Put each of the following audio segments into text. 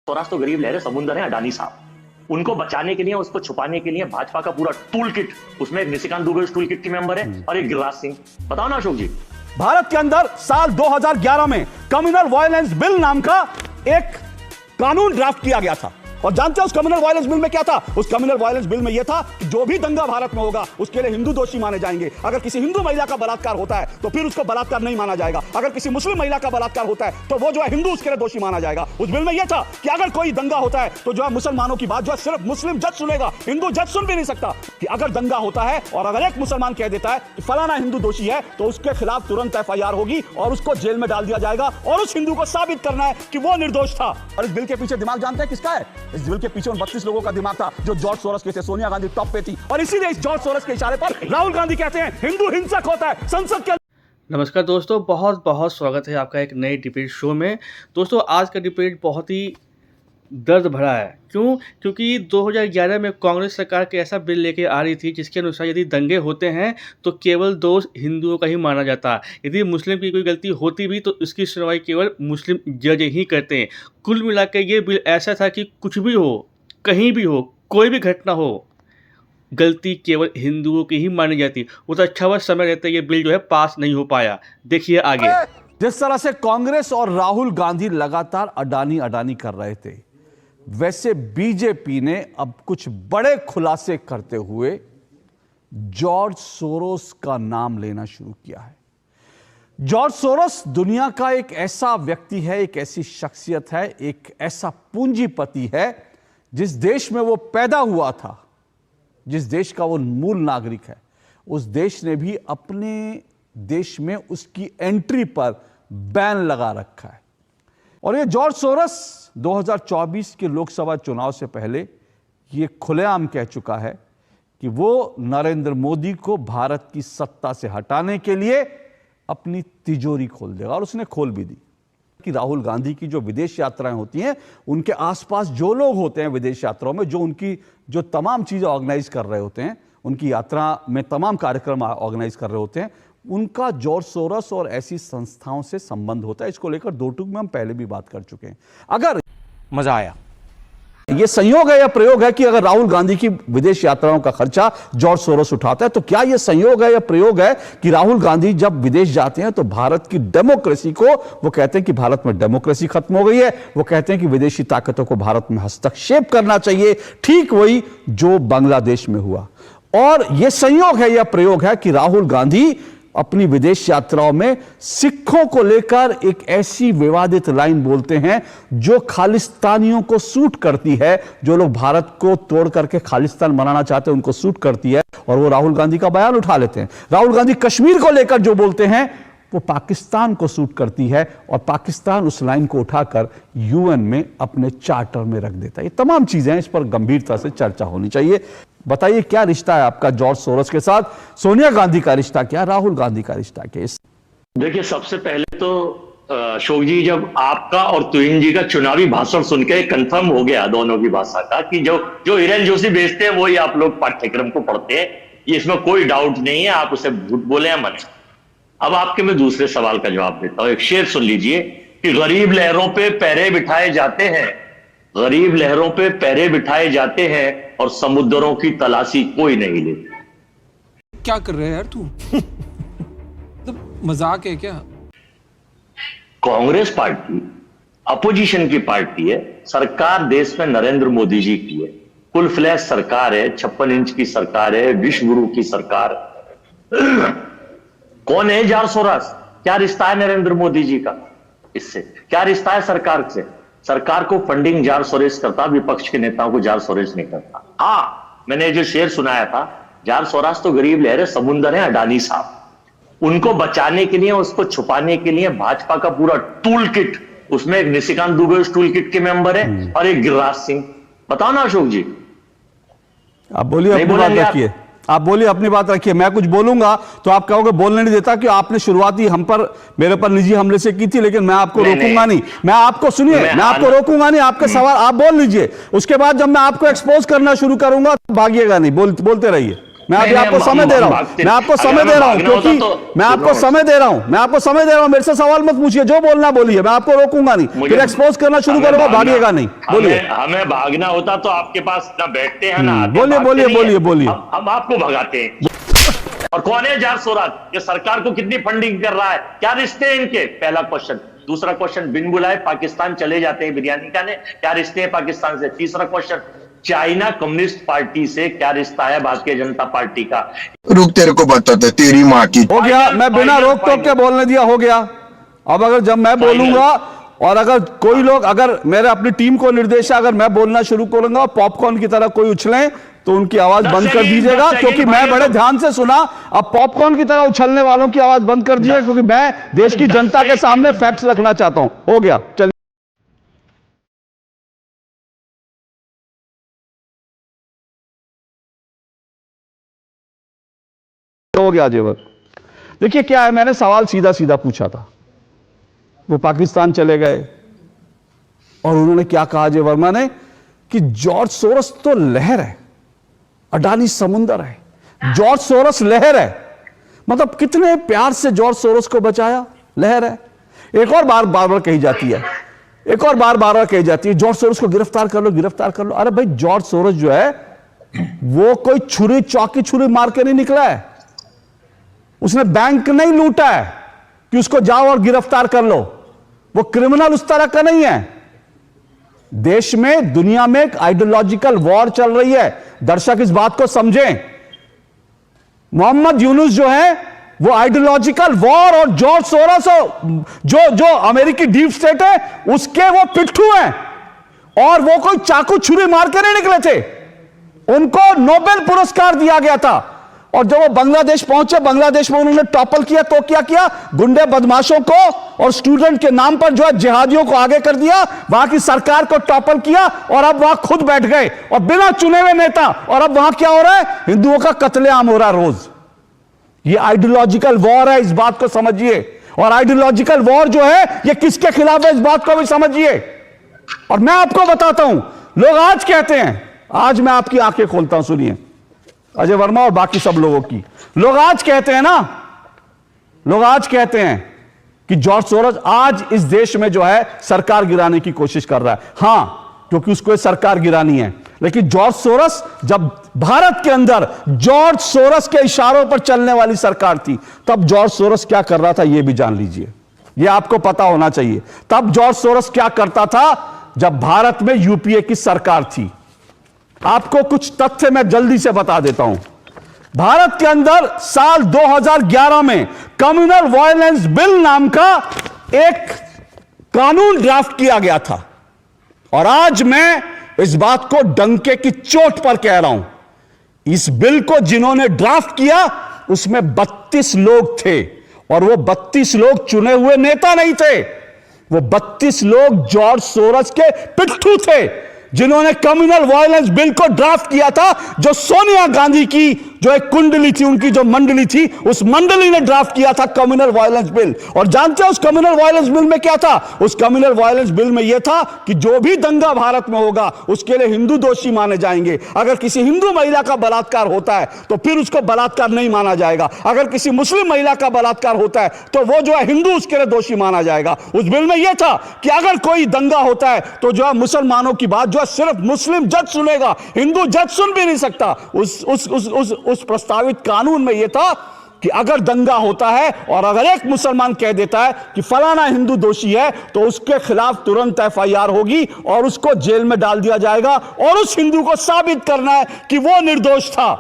स्वराज तो गरीब लहरें समुंदर है अडानी साहब। उनको बचाने के लिए, उसको छुपाने के लिए भाजपा का पूरा टूल किट, उसमें एक निशिकांत दुबे उस टूल किट के मेंबर है और एक गिरिराज सिंह। बताओ ना अशोक जी। भारत के अंदर साल 2011 में कम्युनल वायलेंस बिल नाम का एक कानून ड्राफ्ट किया गया था। और जानते हैं उस कम्युनल वायलेंस बिल में क्या था? उस कम्युनल वायलेंस बिल में यह था कि जो भी दंगा भारत में होगा उसके लिए हिंदू दोषी माने जाएंगे। अगर किसी हिंदू महिला का बलात्कार होता है तो फिर उसको बलात्कार नहीं माना जाएगा। अगर किसी मुस्लिम महिला का बलात्कार होता है तो वो जो है हिंदू उसके लिए दोषी माना जाएगा। उस बिल में यह था कि अगर कोई दंगा होता है तो जो है मुसलमानों की बात जो है सिर्फ मुस्लिम जज सुनेगा, हिंदू जज सुन भी नहीं सकता। कि अगर दंगा होता है और अगर एक मुसलमान कह देता है कि फलाना हिंदू दोषी है तो उसके खिलाफ तुरंत FIR होगी और उसको जेल में डाल दिया जाएगा और उस हिंदू को साबित करना है कि वो निर्दोष था। और इस बिल के पीछे दिमाग जानते हैं किसका है? इस बिल के पीछे 32 लोगों का दिमाग था जो जॉर्ज सोरोस के थे। सोनिया गांधी टॉप पे थी और इसीलिए इस जॉर्ज सोरोस के इशारे पर राहुल गांधी कहते हैं हिंदू हिंसक होता है संसद के। नमस्कार दोस्तों, बहुत बहुत स्वागत है आपका एक नए डिबेट शो में। दोस्तों आज का डिबेट बहुत ही दर्द भरा है। क्यों? क्योंकि 2011 में कांग्रेस सरकार के ऐसा बिल लेके आ रही थी जिसके अनुसार यदि दंगे होते हैं तो केवल दोष हिंदुओं का ही माना जाता है। यदि मुस्लिम की कोई गलती होती भी तो इसकी सुनवाई केवल मुस्लिम जज ही करते हैं। कुल मिलाकर ये बिल ऐसा था कि कुछ भी हो, कहीं भी हो, कोई भी घटना हो, गलती केवल हिंदुओं की ही मानी जाती। उस अच्छा वह समय रहते ये बिल जो है पास नहीं हो पाया। देखिए आगे। जिस तरह से कांग्रेस और राहुल गांधी लगातार अडानी कर रहे थे, वैसे बीजेपी ने अब कुछ बड़े खुलासे करते हुए जॉर्ज सोरोस का नाम लेना शुरू किया है। जॉर्ज सोरोस दुनिया का एक ऐसा व्यक्ति है, एक ऐसी शख्सियत है, एक ऐसा पूंजीपति है जिस देश में वो पैदा हुआ था, जिस देश का वो मूल नागरिक है, उस देश ने भी अपने देश में उसकी एंट्री पर बैन लगा रखा है। और ये जॉर्ज सोरोस 2024 के लोकसभा चुनाव से पहले ये खुलेआम कह चुका है कि वो नरेंद्र मोदी को भारत की सत्ता से हटाने के लिए अपनी तिजोरी खोल देगा। और उसने खोल भी दी कि राहुल गांधी की जो विदेश यात्राएं होती हैं, उनके आसपास जो लोग होते हैं विदेश यात्राओं में, जो उनकी जो तमाम चीज़ें ऑर्गेनाइज कर रहे होते हैं, उनकी यात्रा में तमाम कार्यक्रम ऑर्गेनाइज कर रहे होते हैं, उनका जॉर्ज सोरोस और ऐसी संस्थाओं से संबंध होता है। इसको लेकर दो टूक में हम पहले भी बात कर चुके हैं। अगर मजा आया, ये संयोग है या प्रयोग है कि अगर राहुल गांधी की विदेश यात्राओं का खर्चा जॉर्ज सोरोस उठाता है, तो क्या यह संयोग है या प्रयोग है कि राहुल गांधी जब विदेश जाते हैं तो भारत की डेमोक्रेसी को, वो कहते हैं कि भारत में डेमोक्रेसी खत्म हो गई है, वो कहते हैं कि विदेशी ताकतों को भारत में हस्तक्षेप करना चाहिए। ठीक वही जो बांग्लादेश में हुआ। और यह संयोग है या प्रयोग है कि राहुल गांधी अपनी विदेश यात्राओं में सिखों को लेकर एक ऐसी विवादित लाइन बोलते हैं जो खालिस्तानियों को सूट करती है, जो लोग भारत को तोड़ करके खालिस्तान बनाना चाहते हैं उनको सूट करती है, और वो राहुल गांधी का बयान उठा लेते हैं। राहुल गांधी कश्मीर को लेकर जो बोलते हैं वो पाकिस्तान को सूट करती है, और पाकिस्तान उस लाइन को उठाकर UN में अपने चार्टर में रख देता है। ये तमाम चीजें हैं, इस पर गंभीरता से चर्चा होनी चाहिए। बताइए क्या रिश्ता है आपका जॉर्ज सोरोस के साथ? सोनिया गांधी का रिश्ता क्या, राहुल गांधी का रिश्ता क्या? देखिए, सबसे पहले तो अशोक जी, जब आपका और तुहिन जी का चुनावी भाषण सुन के कंफर्म हो गया दोनों की भाषा का कि जो हिरेन जोशी भेजते हैं वही आप लोग पाठ्यक्रम को पढ़ते हैं, इसमें कोई डाउट नहीं है। आप उसे झूठ बोले या मने। अब आपके मैं दूसरे सवाल का जवाब देता हूं। एक शेर सुन लीजिए कि गरीब लहरों पे पैरे बिठाए जाते हैं, गरीब लहरों पे पैरे बिठाए जाते हैं और समुद्रों की तलाशी कोई नहीं लेता। क्या कर रहे हैं यार तू? तो मजाक है क्या? कांग्रेस पार्टी अपोजिशन की पार्टी है, सरकार देश में नरेंद्र मोदी जी की है, फुल फ्लैश सरकार है, 56 इंच की सरकार है, विश्व गुरु की सरकार। कौन है जॉर्ज सोरोस? क्या रिश्ता है नरेंद्र मोदी जी का इससे? क्या रिश्ता है सरकार से? सरकार को फंडिंग जॉर्ज सोरोस करता, विपक्ष के नेताओं को जॉर्ज सोरोस नहीं करता। हाँ, मैंने जो शेर सुनाया था, जॉर्ज सोरोस तो गरीब लहरें समुंदर है अडानी साहब। उनको बचाने के लिए, उसको छुपाने के लिए भाजपा का पूरा टूल किट, उसमें एक निशिकांत दुबे उस टूल किट के मेंबर है और एक गिरिराज सिंह। बताओ ना अशोक जी। आप बोलिए, अपनी बात रखिए। आप बोलिए, अपनी बात रखिए। मैं कुछ बोलूंगा तो आप कहोगे बोलने नहीं देता, कि आपने शुरुआती हम पर, मेरे पर निजी हमले से की थी, लेकिन मैं आपको रोकूंगा नहीं। मैं आपको, सुनिए, मैं आपको रोकूंगा नहीं। आपके सवाल आप बोल लीजिए, उसके बाद जब मैं आपको एक्सपोज करना शुरू करूंगा तो भागिएगा नहीं, बोलते रहिए। मैं अभी नहीं, आपको हम- समय हम दे रहा हूं, भागते- मैं आपको अगर समय हमें दे रहा हूं, भागना होता क्योंकि तो- मैं आपको सुनो। समय दे रहा हूं, मैं आपको समय दे रहा हूं, मेरे से सवाल मत पूछिए, जो बोलना बोलिए, मैं आपको रोकूंगा नहीं, मुझे- फिर एक्सपोज करना शुरू हमें करूंगा, भागना- भागिएगा नहीं, बोलिए। हमें भागना होता तो आपके पास ना बैठते हैं ना आते हैं, बोलिए, भागते बोलिए, नहीं हैं। बोलिए, बोलिए। हम आपको भगाते हैं। और कौन है जार सोरात? ये सरकार को कितनी फंडिंग कर रहा है, क्या रिश्ते हैं इनके? पहला क्वेश्चन। दूसरा क्वेश्चन, बिन बुलाए पाकिस्तान चले जाते हैं बिरयानी खाने, क्या रिश्ते हैं पाकिस्तान से? तीसरा क्वेश्चन, चाइना कम्युनिस्ट पार्टी से क्या रिश्ता है भारतीय जनता पार्टी का? रुक, तेरे को बताते तेरी माँ की। हो गया, मैं बिना फाइनल, रोक टोक के बोलने दिया, हो गया। अब अगर जब मैं बोलूंगा और अगर कोई लोग, अगर मेरे अपनी टीम को निर्देश है, अगर मैं बोलना शुरू करूंगा और पॉपकॉर्न की तरह कोई उछले तो उनकी आवाज 10 बंद कर सेकंड, दीजिएगा, 10 क्योंकि सेकंड मैं भाई, बड़े तो- ध्यान से सुना। अब पॉपकॉर्न की तरह उछलने वालों की आवाज बंद कर दीजिएगा, क्योंकि मैं देश की जनता के सामने फैक्ट्स रखना चाहता हूं। हो गया, चलिए। हो गया जेवर। देखिए क्या है, मैंने सवाल सीधा सीधा पूछा था, वो पाकिस्तान चले गए और उन्होंने क्या कहा अजय वर्मा ने, कि जॉर्ज सोरस तो लहर है, अडानी समुंदर है, जॉर्ज सोरस लहर है। मतलब कितने प्यार से जॉर्ज सोरस को बचाया, लहर है। एक और बार बार कही जाती है, एक और बार कही जाती है, जॉर्ज सोरस को गिरफ्तार कर लो, गिरफ्तार कर लो। अरे भाई, जॉर्ज सोरस जो है वो कोई छुरी चौकी छुरी मार के नहीं निकला है, उसने बैंक नहीं लूटा है कि उसको जाओ और गिरफ्तार कर लो। वो क्रिमिनल उस तरह का नहीं है। देश में, दुनिया में एक आइडियोलॉजिकल वॉर चल रही है, दर्शक इस बात को समझें। मोहम्मद यूनुस जो है वो आइडियोलॉजिकल वॉर, और जॉर्ज सोरस जो अमेरिकी डीप स्टेट है उसके वो पिट्ठू हैं, और वो कोई चाकू छुरी मार के नहीं निकले थे। उनको नोबेल पुरस्कार दिया गया था, और जब वो बांग्लादेश पहुंचे, बांग्लादेश में उन्होंने टॉपल किया तो क्या किया, गुंडे बदमाशों को और स्टूडेंट के नाम पर जो है जिहादियों को आगे कर दिया, वहां की सरकार को टॉपल किया, और अब वहां खुद बैठ गए और बिना चुने हुए नेता, और अब वहां क्या हो रहा है, हिंदुओं का कत्लेआम हो रहा है रोज। ये आइडियोलॉजिकल वॉर है, इस बात को समझिए। और आइडियोलॉजिकल वॉर जो है ये किसके खिलाफ है, इस बात को भी समझिए। और मैं आपको बताता हूं, लोग आज कहते हैं, आज मैं आपकी आंखें खोलता हूं, सुनिए अजय वर्मा और बाकी सब लोगों की। लोग आज कहते हैं ना, लोग आज कहते हैं कि जॉर्ज सोरस आज इस देश में जो है सरकार गिराने की कोशिश कर रहा है। हां, क्योंकि उसको ये सरकार गिरानी है। लेकिन जॉर्ज सोरस, जब भारत के अंदर जॉर्ज सोरस के इशारों पर चलने वाली सरकार थी, तब जॉर्ज सोरस क्या कर रहा था यह भी जान लीजिए, यह आपको पता होना चाहिए। तब जॉर्ज सोरस क्या करता था जब भारत में यूपीए की सरकार थी। आपको कुछ तथ्य मैं जल्दी से बता देता हूं। भारत के अंदर साल 2011 में कम्युनल वायलेंस बिल नाम का एक कानून ड्राफ्ट किया गया था, और आज मैं इस बात को डंके की चोट पर कह रहा हूं, इस बिल को जिन्होंने ड्राफ्ट किया उसमें 32 लोग थे, और वो 32 लोग चुने हुए नेता नहीं थे, वो 32 लोग जॉर्ज सोरस के पिट्ठू थे, जिन्होंने कम्युनल वायलेंस बिल को ड्राफ्ट किया था, जो सोनिया गांधी की जो एक कुंडली थी, उनकी जो मंडली थी, उस मंडली ने ड्राफ्ट किया था कम्युनल वायलेंस बिल। और जानते हैं उस कम्युनल वायलेंस बिल में क्या था? उस कम्युनल वायलेंस बिल में यह था कि जो भी दंगा भारत में होगा उसके लिए हिंदू दोषी माने जाएंगे। अगर किसी हिंदू महिला का बलात्कार होता है तो फिर उसको बलात्कार नहीं माना जाएगा। अगर किसी मुस्लिम महिला का बलात्कार होता है तो वो जो है हिंदू उसके लिए दोषी माना जाएगा। उस बिल में यह था कि अगर कोई दंगा होता है तो जो है मुसलमानों की बात जो है सिर्फ मुस्लिम जज सुनेगा, हिंदू जज सुन भी नहीं सकता। उस प्रस्तावित कानून में यह था कि अगर दंगा होता है और अगर एक मुसलमान कह देता है कि फलाना हिंदू दोषी है तो उसके खिलाफ तुरंत एफआईआर होगी और उसको जेल में डाल दिया जाएगा, और उस हिंदू को साबित करना है कि वो निर्दोष था।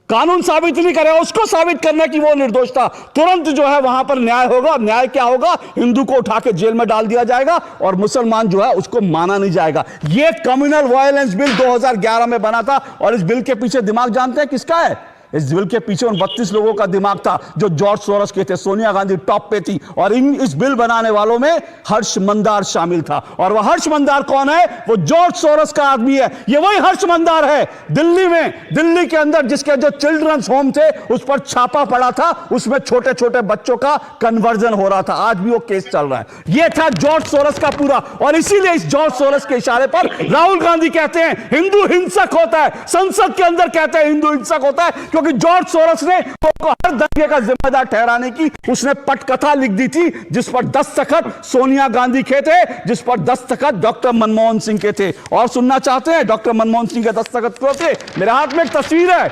कानून साबित नहीं करेगा, उसको साबित करना है कि वो निर्दोष था। तुरंत जो है वहां पर न्याय होगा। न्याय क्या होगा? हिंदू को उठा के जेल में डाल दिया जाएगा और मुसलमान जो है उसको माना नहीं जाएगा। यह कम्युनल वायलेंस बिल 2011 में बना था, और इस बिल के पीछे दिमाग जानते हैं किसका है? इस बिल के पीछे उन 32 लोगों का दिमाग था जो जॉर्ज सोरोस के थे। सोनिया गांधी टॉप पे थी और इस बिल बनाने वालों में हर्ष मंदार शामिल था। और वह हर्ष मंदार कौन है? वो जॉर्ज सोरोस का आदमी है। ये वही हर्ष मंदार है दिल्ली के अंदर जिसके जो चिल्ड्रंस होम थे उस पर छापा पड़ा था, उसमें छोटे छोटे बच्चों का कन्वर्जन हो रहा था। आज भी वो केस चल रहा है। ये था जॉर्ज सोरोस का पूरा। और इसीलिए इस जॉर्ज सोरोस के इशारे पर राहुल गांधी कहते हैं हिंदू हिंसक होता है, संसद के अंदर कहते हैं हिंदू हिंसक होता है, क्योंकि जॉर्ज सोरोस ने हर दंगे का जिम्मेदार ठहराने की उसने पटकथा लिख दी थी, जिस पर दस्तखत सोनिया गांधी के थे, जिस पर दस्तखत डॉक्टर मनमोहन सिंह के थे। और सुनना चाहते हैं डॉक्टर मनमोहन सिंह के दस्तखत क्यों थे? मेरे हाथ में एक तस्वीर है,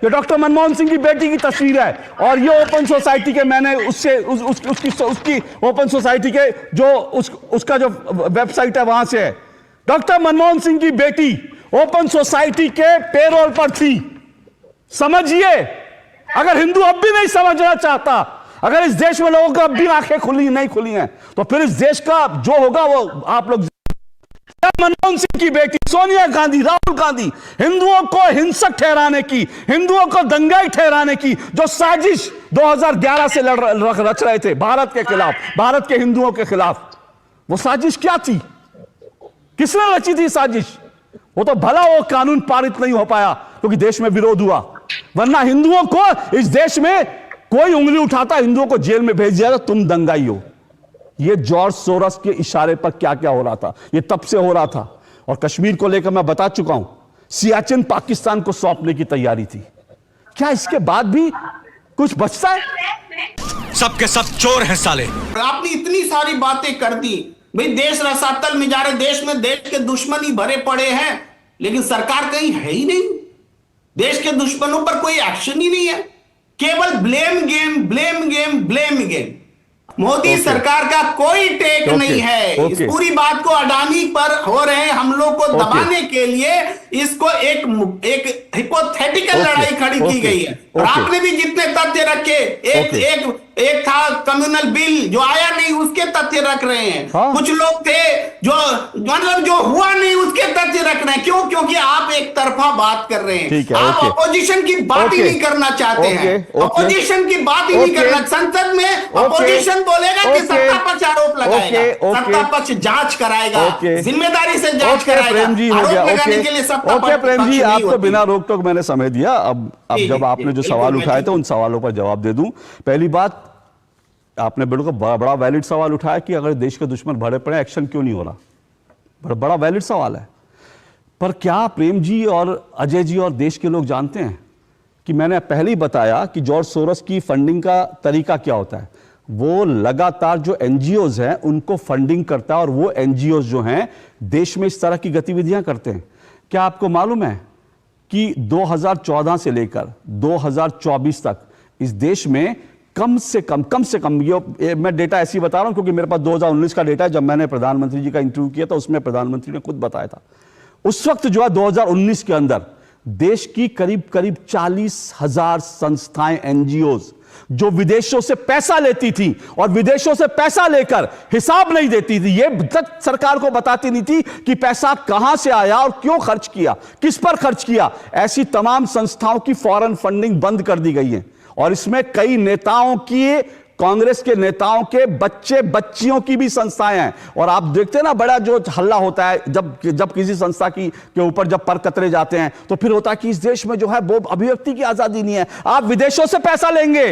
ये डॉक्टर मनमोहन सिंह की बेटी की तस्वीर है। और ये ओपन सोसाइटी के मैंने उसकी ओपन सोसाइटी के जो उसका जो वेबसाइट है वहां से है। डॉक्टर मनमोहन सिंह की बेटी ओपन सोसाइटी के पेरोल पर थी। समझिए, अगर हिंदू अब भी नहीं समझना चाहता, अगर इस देश में लोगों को अब भी आंखें नहीं खुली हैं, तो फिर इस देश का जो होगा वो आप लोग। मनमोहन सिंह की बेटी सोनिया गांधी, राहुल गांधी हिंदुओं को हिंसक ठहराने की, हिंदुओं को दंगाई ठहराने की जो साजिश 2011 से रच रहे थे भारत के खिलाफ, भारत के हिंदुओं के खिलाफ, वो साजिश क्या थी? किसने रची थी साजिश? वो तो भला वो कानून पारित नहीं हो पाया क्योंकि देश में विरोध हुआ, वरना हिंदुओं को इस देश में कोई उंगली उठाता हिंदुओं को जेल में भेज दिया, तुम दंगाई हो। ये जॉर्ज सोरोस के इशारे पर क्या क्या हो रहा था, ये तब से हो रहा था। और कश्मीर को लेकर मैं बता चुका हूं, सियाचिन पाकिस्तान को सौंपने की तैयारी थी। क्या इसके बाद भी कुछ बचता है? सबके सब चोर हैं साले। आपने इतनी सारी बातें कर दी, भाई देश रसातल में जा रहे, देश में देश के दुश्मन ही भरे पड़े हैं, लेकिन सरकार कहीं है ही नहीं। देश के दुश्मनों पर कोई एक्शन ही नहीं है, केवल ब्लेम गेम। मोदी सरकार का कोई टेक नहीं है। इस पूरी बात को अडानी पर हो रहे हमलों को दबाने के लिए इसको एक हिपोथेटिकल लड़ाई खड़ी की गई है। और आपने भी जितने तथ्य रखे, एक था कम्युनल बिल जो आया नहीं उसके तथ्य रख रहे हैं। कुछ लोग थे जो मतलब जो हुआ नहीं उसके तथ्य रख रहे हैं। क्यों? क्योंकि आप एक तरफा बात कर रहे हैं। आप अपोजिशन की बात ही नहीं करना चाहते हैं। अपोजिशन की बात ही नहीं करना। संसद में अपोजिशन बोलेगा कि सत्ता पक्ष आरोप लगाएगा, सत्ता पक्ष जांच कराएगा, जिम्मेदारी से जांच कराएगा। आरोप लगाने के लिए सत्ता पक्ष प्रेम जी, आपको बिना रोक टोक मैंने समय दिया। अब जब आपने जो सवाल उठाए थे उन सवालों पर जवाब दे दूं। पहली बात, आपने बिल्कुल बड़ा वैलिड सवाल उठाया कि अगर देश के दुश्मन भरे पड़े एक्शन क्यों नहीं हो रहा। बड़ा वैलिड सवाल है। पर क्या प्रेम जी और अजय जी और देश के लोग जानते हैं कि मैंने पहले ही बताया कि जॉर्ज सोरोस की फंडिंग का तरीका क्या होता है। वो लगातार जो एनजीओज हैं उनको फंडिंग करता है और वो एनजीओज जो हैं देश में इस तरह की गतिविधियां करते हैं। क्या आपको मालूम है कि 2014 से लेकर 2024 तक इस देश में कम से कम ये मैं डेटा ऐसी बता रहा हूं क्योंकि मेरे पास 2019 का डेटा है। जब मैंने प्रधानमंत्री जी का इंटरव्यू किया था उसमें प्रधानमंत्री ने खुद बताया था, उस वक्त जो है 2019 के अंदर देश की करीब 40,000 संस्थाएं, एनजीओज जो विदेशों से पैसा लेती थी और विदेशों से पैसा लेकर हिसाब नहीं देती थी, ये तक सरकार को बताती नहीं थी कि पैसा कहां से आया और क्यों खर्च किया, किस पर खर्च किया। ऐसी तमाम संस्थाओं की फॉरेन फंडिंग बंद कर दी गई है। और इसमें कई नेताओं की, कांग्रेस के नेताओं के बच्चे बच्चियों की भी संस्थाएं हैं। और आप देखते हैं ना, बड़ा जो हल्ला होता है जब किसी संस्था के ऊपर जब पर कतरे जाते हैं तो फिर होता है कि इस देश में जो है वो अभिव्यक्ति की आजादी नहीं है। आप विदेशों से पैसा लेंगे,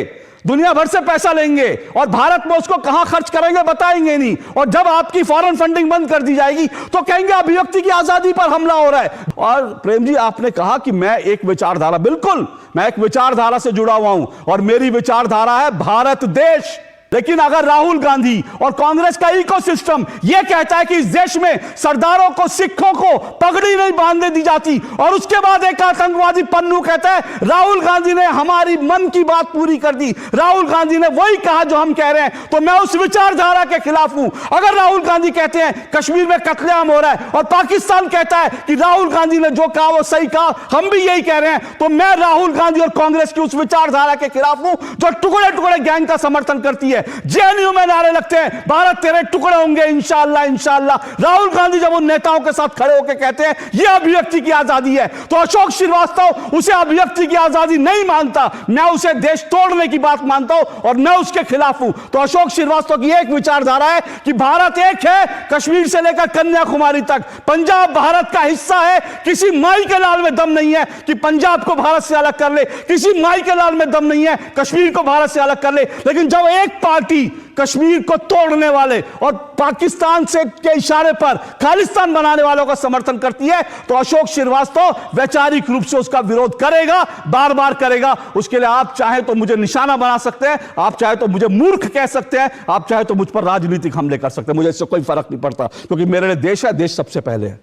दुनिया भर से पैसा लेंगे और भारत में उसको कहां खर्च करेंगे बताएंगे नहीं। और जब आपकी फॉरेन फंडिंग बंद कर दी जाएगी तो कहेंगे अभिव्यक्ति की आजादी पर हमला हो रहा है। और प्रेम जी, आपने कहा कि मैं एक विचारधारा, बिल्कुल मैं एक विचारधारा से जुड़ा हुआ हूं और मेरी विचारधारा है भारत देश। लेकिन अगर राहुल गांधी और कांग्रेस का इकोसिस्टम यह कहता है कि इस देश में सरदारों को, सिखों को पगड़ी नहीं बांधने दी जाती, और उसके बाद एक आतंकवादी पन्नू कहता है राहुल गांधी ने हमारी मन की बात पूरी कर दी, राहुल गांधी ने वही कहा जो हम कह रहे हैं, तो मैं उस विचारधारा के खिलाफ हूं। अगर राहुल गांधी कहते हैं कश्मीर में कत्लेआम हो रहा है और पाकिस्तान कहता है कि राहुल गांधी ने जो कहा वो सही कहा, हम भी यही कह रहे हैं, तो मैं राहुल गांधी और कांग्रेस की उस विचारधारा के खिलाफ हूं जो टुकड़े टुकड़े गैंग का समर्थन करती है। जेएनयू में नारे लगते हैं भारत तेरे टुकड़े होंगे इंशाअल्लाह इंशाअल्लाह। राहुल गांधी जब उन नेताओं के साथ खड़े होकर कहते हैं यह अभिव्यक्ति की आजादी है, तो अशोक श्रीवास्तव उसे अभिव्यक्ति की आजादी नहीं मानता, मैं उसे देश तोड़ने की बात मानता हूं और मैं उसके खिलाफ हूं। तो अशोक श्रीवास्तव की एक विचारधारा है कि भारत एक है, कश्मीर से लेकर कन्याकुमारी तक, पंजाब भारत का हिस्सा है, किसी माई के लाल में दम नहीं है कि पंजाब को भारत से अलग कर ले, किसी माई के लाल में दम नहीं है कश्मीर को भारत से अलग कर ले। लेकिन जब एक पार्टी कश्मीर को तोड़ने वाले और पाकिस्तान से के इशारे पर खालिस्तान बनाने वालों का समर्थन करती है, तो अशोक श्रीवास्तव वैचारिक रूप से उसका विरोध करेगा, बार बार करेगा। उसके लिए आप चाहे तो मुझे निशाना बना सकते हैं, आप चाहे तो मुझे मूर्ख कह सकते हैं, आप चाहे तो मुझ पर राजनीतिक हमले कर सकते हैं, मुझे इससे कोई फर्क नहीं पड़ता, क्योंकि मेरे लिए देश है, देश सबसे पहले है।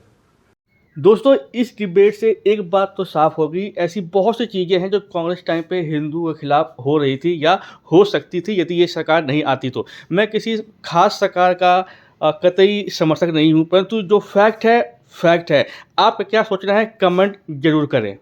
दोस्तों इस डिबेट से एक बात तो साफ होगी, ऐसी बहुत सी चीज़ें हैं जो कांग्रेस टाइम पे हिंदू के खिलाफ हो रही थी या हो सकती थी यदि ये सरकार नहीं आती तो। मैं किसी खास सरकार का कतई समर्थक नहीं हूं, परंतु जो फैक्ट है फैक्ट है। आपका क्या सोचना है कमेंट जरूर करें।